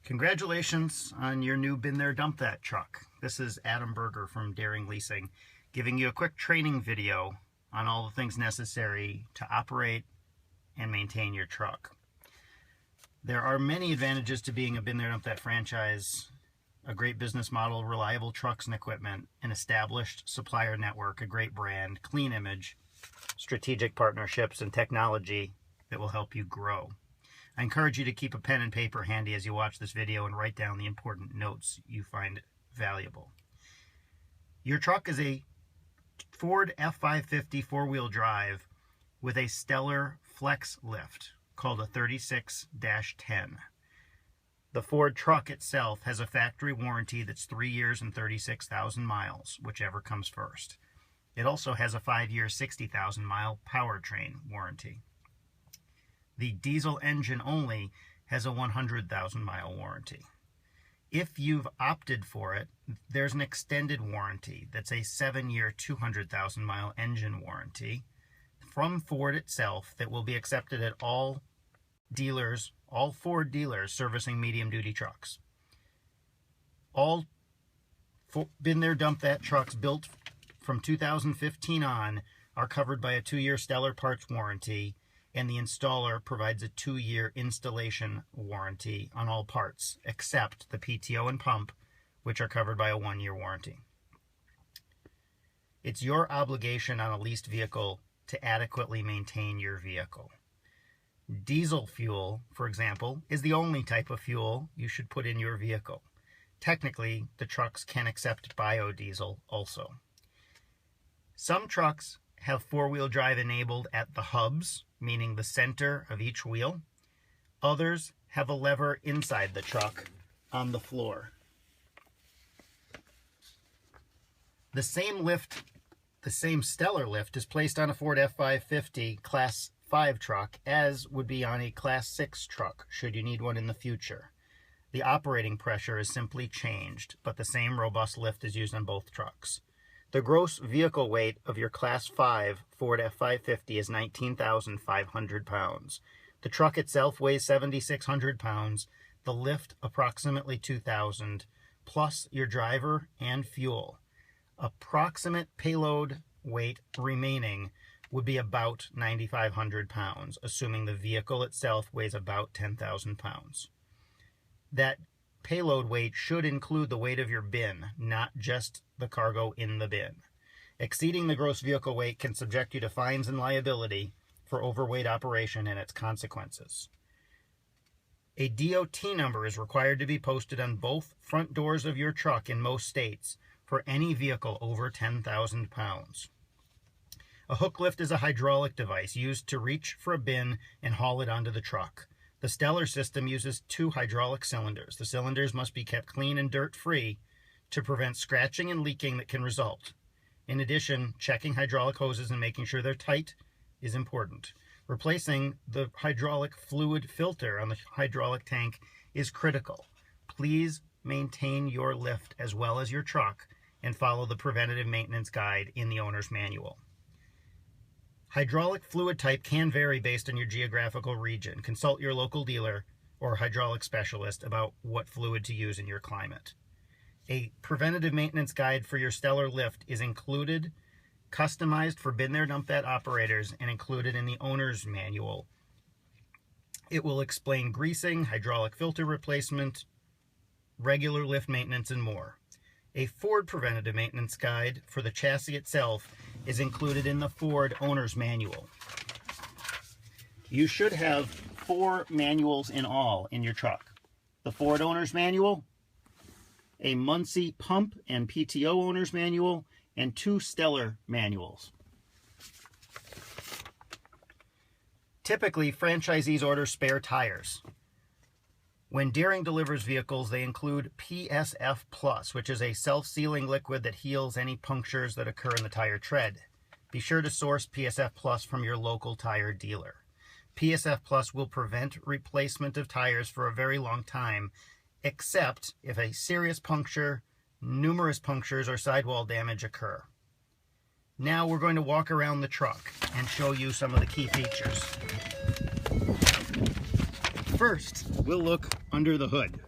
Congratulations on your new Been There, Dump That truck. This is Adam Berger from Doering Leasing, giving you a quick training video on all the things necessary to operate and maintain your truck. There are many advantages to being a Been There, Dump That franchise: a great business model, reliable trucks and equipment, an established supplier network, a great brand, clean image, strategic partnerships, and technology that will help you grow. I encourage you to keep a pen and paper handy as you watch this video and write down the important notes you find valuable. Your truck is a Ford F550 four-wheel drive with a stellar flex lift called a 36-10. The Ford truck itself has a factory warranty that's 3 years and 36,000 miles, whichever comes first. It also has a 5-year, 60,000-mile powertrain warranty. The diesel engine only has a 100,000-mile warranty. If you've opted for it, there's an extended warranty that's a 7-year, 200,000-mile engine warranty from Ford itself that will be accepted at all dealers, all Ford dealers servicing medium-duty trucks. All Been There, Dump That trucks built from 2015 on are covered by a 2-year stellar parts warranty, and the installer provides a 2-year installation warranty on all parts, except the PTO and pump, which are covered by a 1-year warranty. It's your obligation on a leased vehicle to adequately maintain your vehicle. Diesel fuel, for example, is the only type of fuel you should put in your vehicle. Technically, the trucks can accept biodiesel also. Some trucks have four-wheel drive enabled at the hubs, meaning the center of each wheel. Others have a lever inside the truck on the floor. The same stellar lift is placed on a Ford F550 Class 5 truck as would be on a Class 6 truck, should you need one in the future. The operating pressure is simply changed, but the same robust lift is used on both trucks. The gross vehicle weight of your Class 5 Ford F550 is 19,500 pounds. The truck itself weighs 7,600 pounds, the lift approximately 2,000, plus your driver and fuel. Approximate payload weight remaining would be about 9,500 pounds, assuming the vehicle itself weighs about 10,000 pounds. That payload weight should include the weight of your bin, not just the cargo in the bin. Exceeding the gross vehicle weight can subject you to fines and liability for overweight operation and its consequences. A DOT number is required to be posted on both front doors of your truck in most states for any vehicle over 10,000 pounds. A hook lift is a hydraulic device used to reach for a bin and haul it onto the truck. The stellar system uses 2 hydraulic cylinders. The cylinders must be kept clean and dirt-free to prevent scratching and leaking that can result. In addition, checking hydraulic hoses and making sure they're tight is important. Replacing the hydraulic fluid filter on the hydraulic tank is critical. Please maintain your lift as well as your truck and follow the preventative maintenance guide in the owner's manual. Hydraulic fluid type can vary based on your geographical region. Consult your local dealer or hydraulic specialist about what fluid to use in your climate. A preventative maintenance guide for your stellar lift is included, customized for Been There, Dump That operators, and included in the owner's manual. It will explain greasing, hydraulic filter replacement, regular lift maintenance, and more. A Ford preventative maintenance guide for the chassis itself is included in the Ford owner's manual. You should have 4 manuals in all in your truck. The Ford owner's manual, a Muncie pump and PTO owner's manual, and 2 stellar manuals. Typically, franchisees order spare tires. When Doering delivers vehicles, they include PSF+, which is a self-sealing liquid that heals any punctures that occur in the tire tread. Be sure to source PSF+ from your local tire dealer. PSF+ will prevent replacement of tires for a very long time, except if a serious puncture, numerous punctures, or sidewall damage occur. Now we're going to walk around the truck and show you some of the key features. First, we'll look under the hood.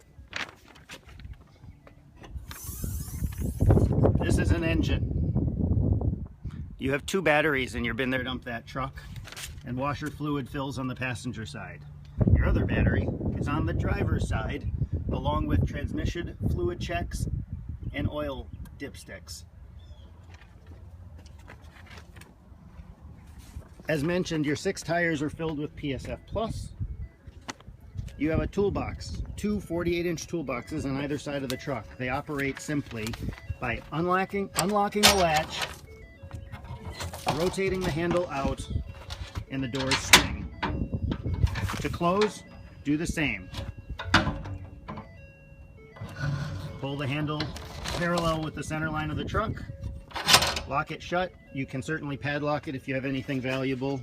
This is an engine. You have 2 batteries in your bin there dump that truck, and washer fluid fills on the passenger side. Your other battery is on the driver's side, along with transmission fluid checks and oil dipsticks. As mentioned, your 6 tires are filled with PSF Plus. You have a toolbox, 2 48-inch toolboxes on either side of the truck. They operate simply by unlocking the latch, rotating the handle out, and the doors swing. To close, do the same. Pull the handle parallel with the center line of the truck, lock it shut. You can certainly padlock it if you have anything valuable.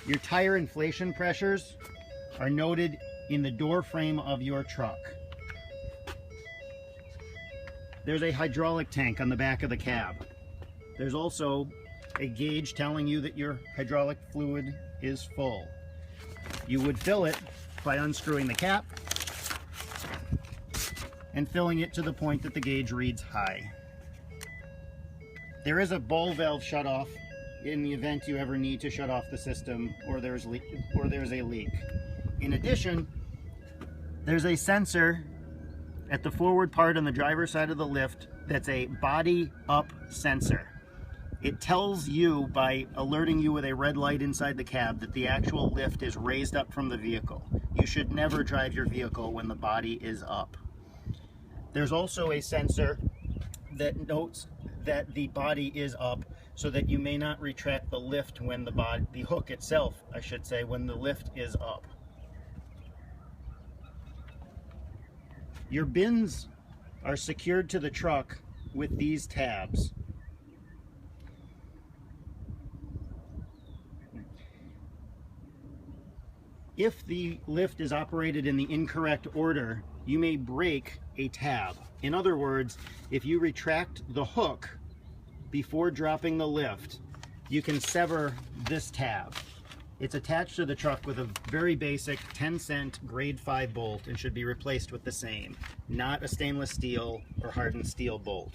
Your tire inflation pressures are noted in the door frame of your truck. There's a hydraulic tank on the back of the cab. There's also a gauge telling you that your hydraulic fluid is full. You would fill it by unscrewing the cap and filling it to the point that the gauge reads high. There is a ball valve shutoff in the event you ever need to shut off the system or there's a leak. In addition, there's a sensor at the forward part on the driver's side of the lift that's a body up sensor. It tells you by alerting you with a red light inside the cab that the actual lift is raised up from the vehicle. You should never drive your vehicle when the body is up. There's also a sensor that notes that the body is up so that you may not retract the lift when the hook itself, I should say, when the lift is up. Your bins are secured to the truck with these tabs. If the lift is operated in the incorrect order, you may break a tab. In other words, if you retract the hook before dropping the lift, you can sever this tab. It's attached to the truck with a very basic 10-cent grade 5 bolt and should be replaced with the same, not a stainless steel or hardened steel bolt.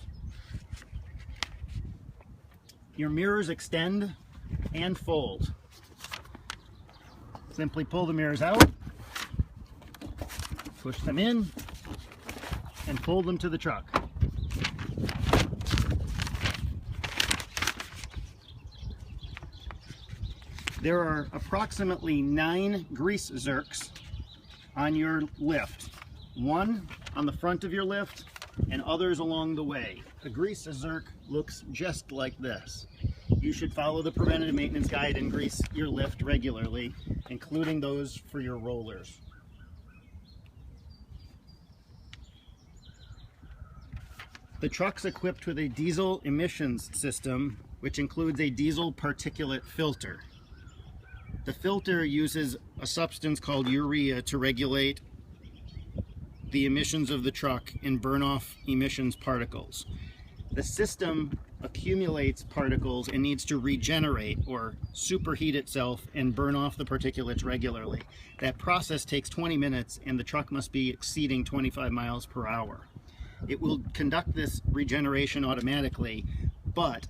Your mirrors extend and fold. Simply pull the mirrors out, push them in, and fold them to the truck. There are approximately 9 grease zerks on your lift. 1 on the front of your lift and others along the way. A grease zerk looks just like this. You should follow the preventative maintenance guide and grease your lift regularly, including those for your rollers. The truck's equipped with a diesel emissions system, which includes a diesel particulate filter. The filter uses a substance called urea to regulate the emissions of the truck and burn off emissions particles. The system accumulates particles and needs to regenerate or superheat itself and burn off the particulates regularly. That process takes 20 minutes and the truck must be exceeding 25 miles per hour. It will conduct this regeneration automatically, but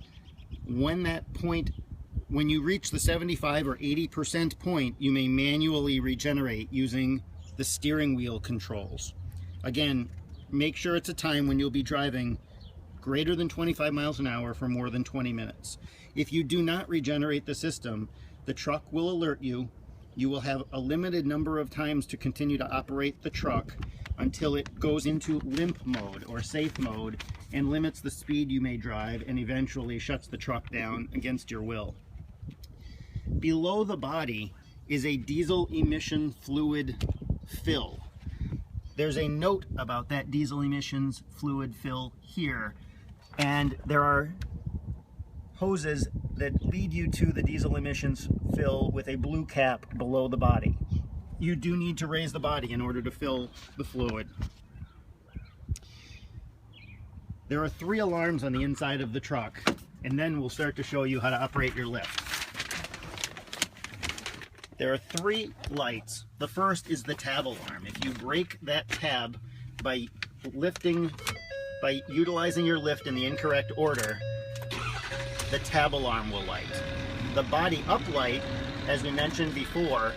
when you reach the 75 or 80% point, you may manually regenerate using the steering wheel controls. Again, make sure it's a time when you'll be driving greater than 25 miles an hour for more than 20 minutes. If you do not regenerate the system, the truck will alert you. You will have a limited number of times to continue to operate the truck until it goes into limp mode or safe mode and limits the speed you may drive and eventually shuts the truck down against your will. Below the body is a diesel emission fluid fill. There's a note about that diesel emissions fluid fill here, and there are hoses that lead you to the diesel emissions fill with a blue cap below the body. You do need to raise the body in order to fill the fluid. There are 3 alarms on the inside of the truck, and then we'll start to show you how to operate your lift. There are 3 lights. The first is the tab alarm. If you break that tab by lifting by utilizing your lift in the incorrect order, the tab alarm will light. The body up light, as we mentioned before,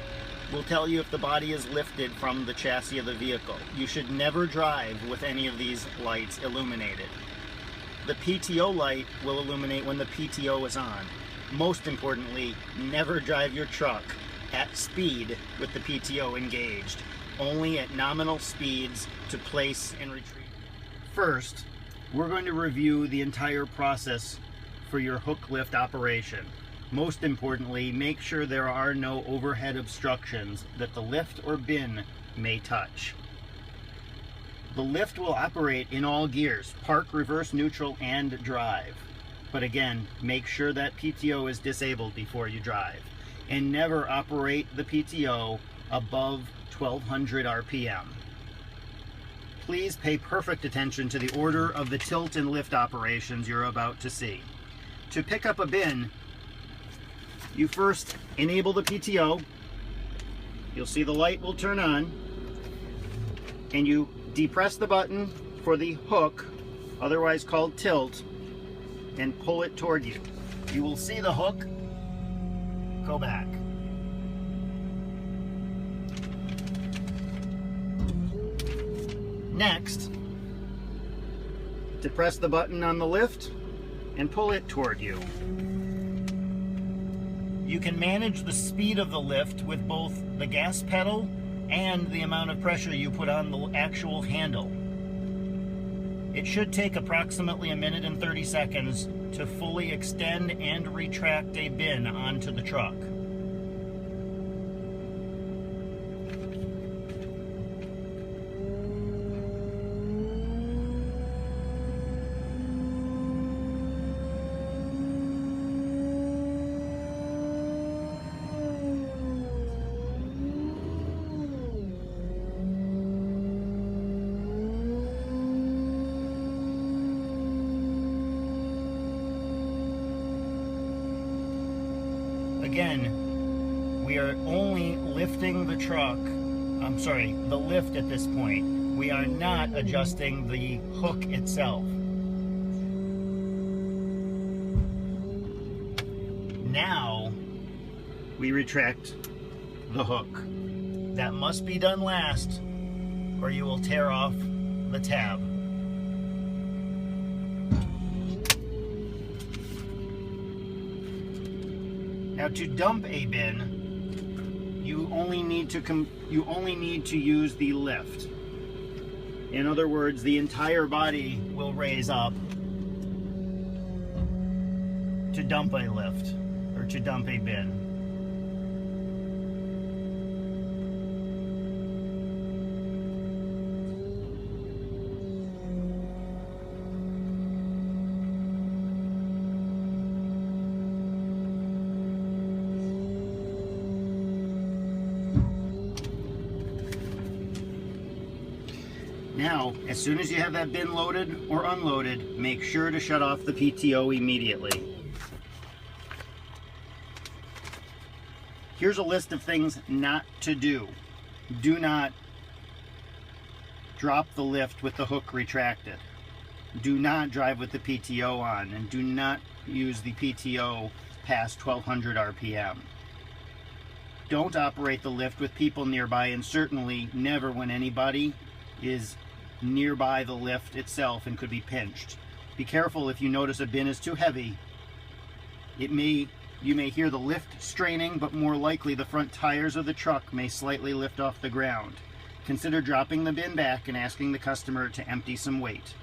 will tell you if the body is lifted from the chassis of the vehicle. You should never drive with any of these lights illuminated. The PTO light will illuminate when the PTO is on. Most importantly, never drive your truck at speed with the PTO engaged. Only at nominal speeds to place and retrieve. First, we're going to review the entire process for your hook lift operation. Most importantly, make sure there are no overhead obstructions that the lift or bin may touch. The lift will operate in all gears: park, reverse, neutral, and drive. But again, make sure that PTO is disabled before you drive. And never operate the PTO above 1200 RPM. Please pay perfect attention to the order of the tilt and lift operations you're about to see. To pick up a bin, you first enable the PTO. You'll see the light will turn on, and you depress the button for the hook, otherwise called tilt, and pull it toward you. You will see the hook go back. Next, depress the button on the lift and pull it toward you. You can manage the speed of the lift with both the gas pedal and the amount of pressure you put on the actual handle. It should take approximately 1 minute and 30 seconds to fully extend and retract a bin onto the truck. Again, we are only lifting the the lift at this point. We are not adjusting the hook itself. Now, we retract the hook. That must be done last, or you will tear off the tab. Now, to dump a bin, you only need to use the lift. In other words, the entire body will raise up to dump a lift or to dump a bin. Now, as soon as you have that bin loaded or unloaded, make sure to shut off the PTO immediately. Here's a list of things not to do. Do not drop the lift with the hook retracted. Do not drive with the PTO on, and do not use the PTO past 1200 RPM. Don't operate the lift with people nearby, and certainly never when anybody is nearby the lift itself and could be pinched. Be careful if you notice a bin is too heavy. You may hear the lift straining, but more likely the front tires of the truck may slightly lift off the ground. Consider dropping the bin back and asking the customer to empty some weight.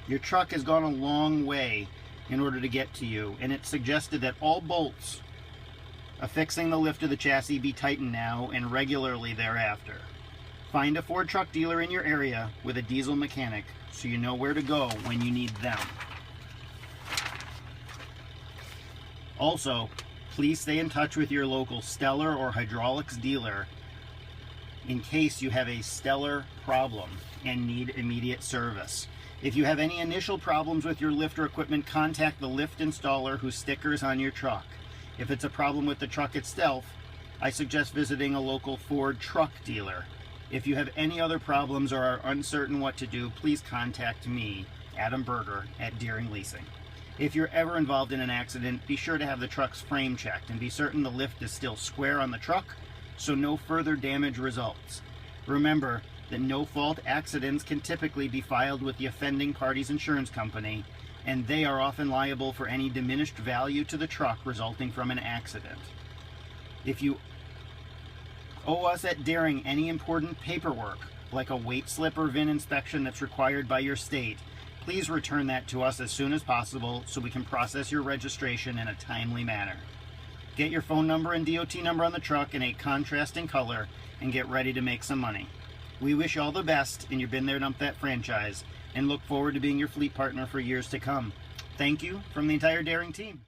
Your truck has gone a long way in order to get to you, and it's suggested that all bolts affixing the lift of the chassis be tightened now and regularly thereafter. Find a Ford truck dealer in your area with a diesel mechanic so you know where to go when you need them. Also, please stay in touch with your local Stellar or hydraulics dealer in case you have a stellar problem and need immediate service. If you have any initial problems with your lift or equipment, contact the lift installer whose sticker is on your truck. If it's a problem with the truck itself, I suggest visiting a local Ford truck dealer. If you have any other problems or are uncertain what to do, please contact me Adam Berger at Doering Leasing. If you're ever involved in an accident, be sure to have the truck's frame checked and be certain the lift is still square on the truck so no further damage results. Remember that no-fault accidents can typically be filed with the offending party's insurance company, and they are often liable for any diminished value to the truck resulting from an accident. If you owe us at Doering any important paperwork, like a weight slip or VIN inspection that's required by your state, please return that to us as soon as possible so we can process your registration in a timely manner. Get your phone number and DOT number on the truck in a contrasting color and get ready to make some money. We wish you all the best in your Been There Dump That franchise and look forward to being your fleet partner for years to come. Thank you from the entire Doering team.